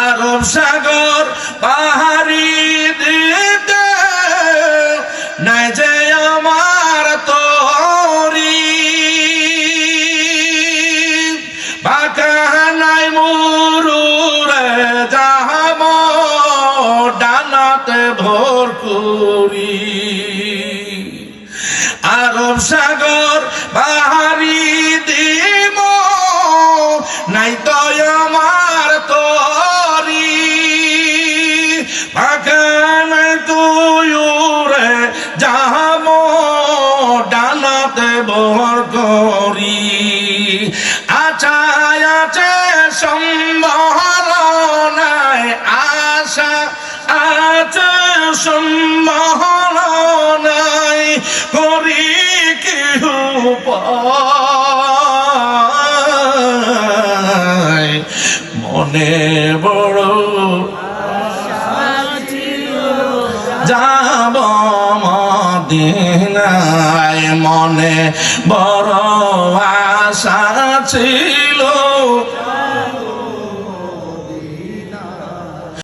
আরব সাগর পাহাড়ি দিতে নাই যে আমার তরি, বাঁকা নাই মুরুরে যাব ডানাতে ভর করি। আরব সাগর পাহাড়ি দিব নাই তো আমার তরি, বাঁকা নাই তুই উড়ে যাব ডানাতে ভর করি। আচ্ছা আছে সম্ভাবনায় আশা আছে সম্ভাবনায় করি কি উপায়, মনে বড় যাব মদিনায়, মনে বড় আশা ছিল